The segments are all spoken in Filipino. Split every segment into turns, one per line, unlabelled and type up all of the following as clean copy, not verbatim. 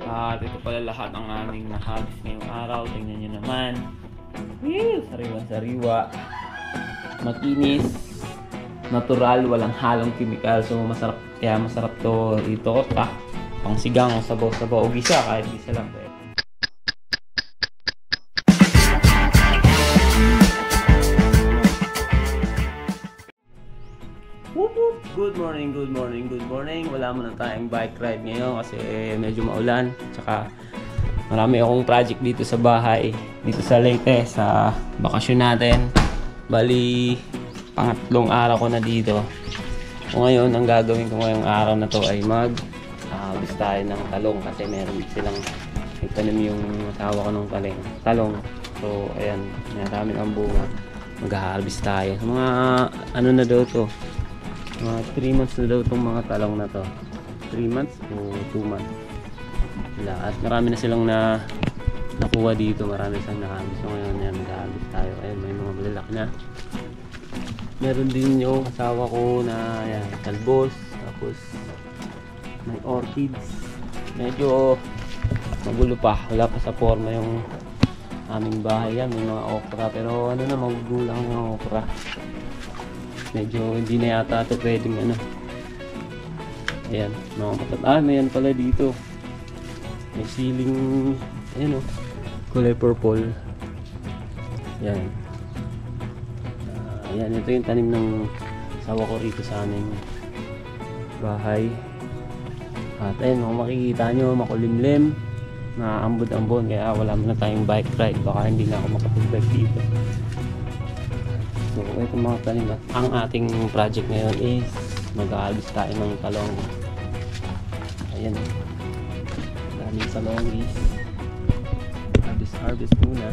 At ito pala lahat ang aming nahabis ngayong araw. Tingnan nyo naman. Woo! Sariwa-sariwa. Makinis. Natural. Walang halong chemical. So masarap. Kaya masarap to dito. Pang sigang o sabaw-sabaw o gisa. Kahit gisa lang pwede. Good morning. Wala muna tayong bike ride ngayon kasi medyo maulan. Tsaka marami akong project dito sa bahay. Dito sa Leyte, sa bakasyon natin. Bali, pangatlong araw ko na dito. O ngayon, ang gagawin ko ngayong araw na to ay mag-harvest tayo ng talong kasi meron silang itanim yung asawa ko ng talong. So, ayan, marami ang bunga. Mag-harvest tayo. Mga ano na daw to? Mga 3 months na daw itong mga talong na to. 3 months o 2 months. At marami na silang nakuha dito. Marami silang nahabis. So ngayon yan, mag-harvest tayo. Ayun, may mga malalaki na. Meron din yung asawa ko na yan, talbos. Tapos may orchids. Medyo magulo pa. Wala pa sa forma yung aming bahay yan. May mga okra. Pero ano na, magugulang yung okra. Medyo hindi na yata ito pwedeng ano. Ayan, mga matat. May yan pala dito. May ceiling, ayan o, kulay purple. Ayan. Ayan, ito yung tanim ng asawa ko rito sa aming bahay. At ayan, kung makikita nyo, makulimlim, naambod-ambon, kaya wala muna tayong bike ride. Baka hindi na ako makapag-bike dito. So, ito mga tanim. Ang ating project ngayon is mag-harvest tayo ng talong. Ayan. Daming salongis. Harvest muna.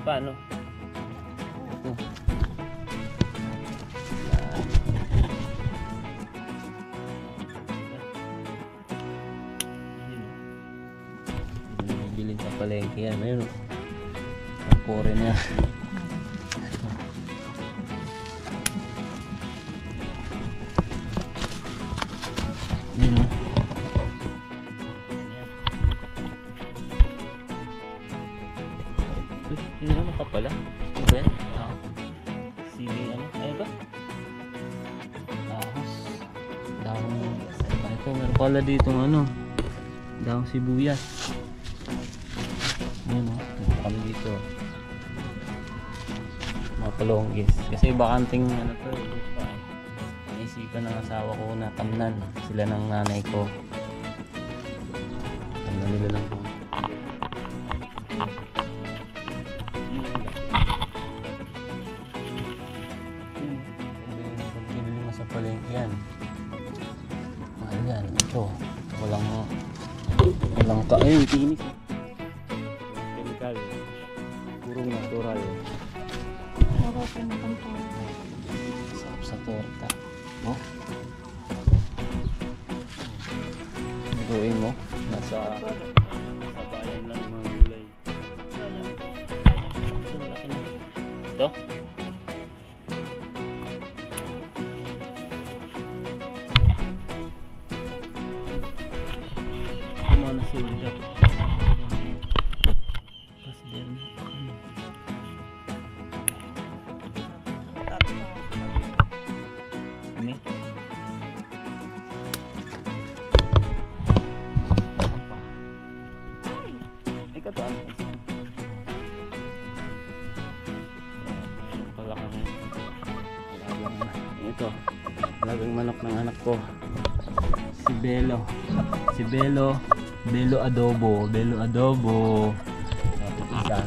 Paano? Ito. Bilhin sa palengke yan. Ayun. Ang pore niya. Ayun. Yun ano ka pala? Ben? Sili ano? Ayun ba? Dahos. Dahon. Ito meron pala dito ano. Dahon sibuyas. Ayan o, kami dito mga palonggis kasi bakanting ano to naisipan ng asawa ko na tamnan sila ng nanay ko. Tamnan nila lang po. Pagkibili mo sa palengke yan, ayan ito walang ayun tinis purong natural. Sarap sa torta. No? Lutuin mo. Nasa bayan lang ng mga gulay. Ito? Ano na sila? Ito, alagang manok ng anak ko. Si Belo adobo. Tapos isa.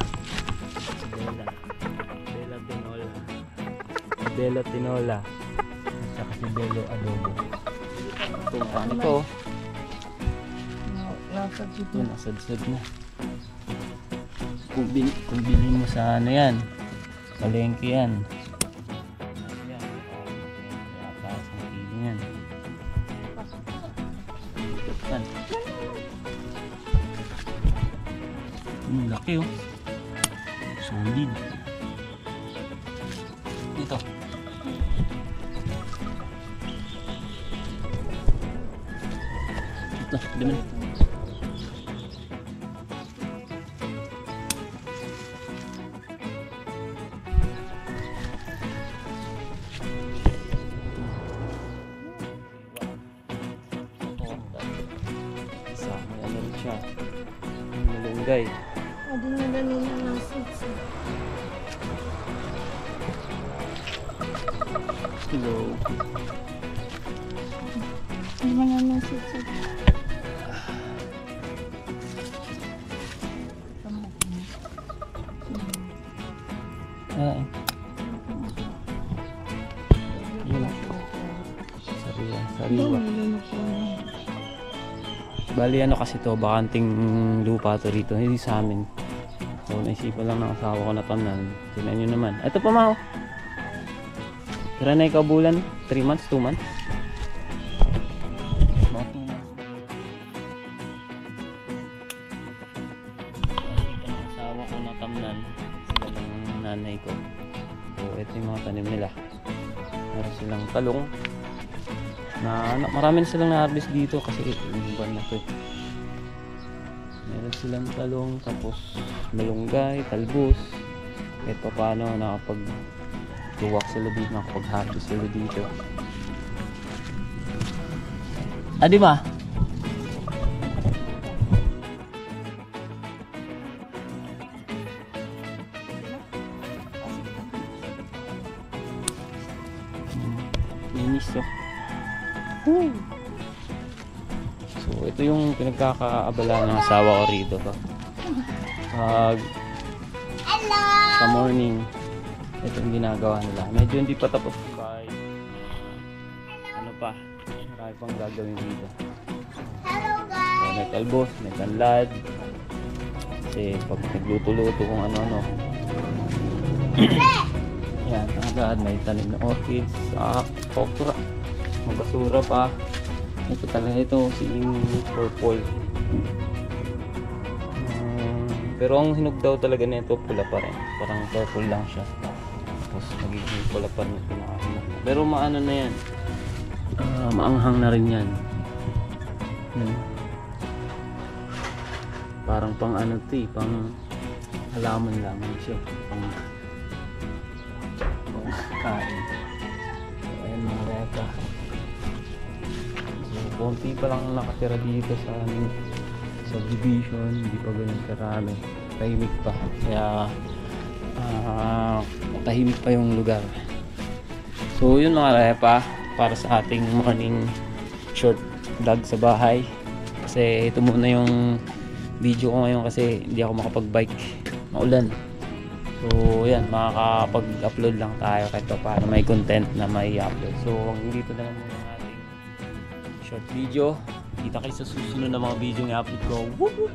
Bella tinola. At saka si Belo adobo. Ito, paano to? Nasadsad na. Kung bilhin mo sa ano yan, palengke yan. Yan. Laki oh. Solid. Dito. na, di man. Isa, may ano rin siya. Malunggay.
Adi na ganun ang acids.
Hello.
Hindi mo na acids.
Ah. Yun. Sariwa. Sariwa. Bali ano kasi to, bakanting lupa to rito, hindi sa amin. So naisipan lang ng asawa ko na tamnan. Tingnan nyo naman. Ito pa Mao. Tira na ikaw bulan, 3 months, 2 months. Mga 2 months. Ito ng asawa ko na tamnan. Sila ng nanay ko. So ito yung mga tanim nila. Meron silang talong. Marami na silang na-harvest dito kasi yung buwan na to. Meron silang talong, tapos malunggay, talbos. Kahit pa paano nakapag-tuwak sila dito, nakapag-harvest sila dito. Di ba? Linis to. So ito yung pinagkakaabala ng asawa ko rito sa morning. Ito yung ginagawa nila. Medyo hindi pa tapos kahit ano pa, marami pang gagawin dito. So, may talbos, may tanlad, kasi pag nagluto-luto kung ano-ano. Yan, agad may tanim na orchids, okra, may basura pa. Ito talaga ito, siling purple. Pero ang hinog daw talaga nito pula pa rin. Parang purple lang siya. Tapos magiging pula pa rin ito na. Pero maano na yan. Maanghang na rin yan. Parang pang ano ito pang halaman lang siya. Pang kain. So, ayan mga repa. Konti pa lang nakatira dito sa aming subdivision, hindi pa ganun karami, tahimik pa, kaya tahimik pa yung lugar. So yun mga repa, para sa ating morning short vlog sa bahay, kasi ito muna yung video ko ngayon kasi hindi ako makapag-bike, maulan. So yan, makakapag-upload lang tayo kahit pa paano may content na may upload. So hanggang dito na lang muna short video. Kita kayo sa susunod na mga video ng upload ko. Woo!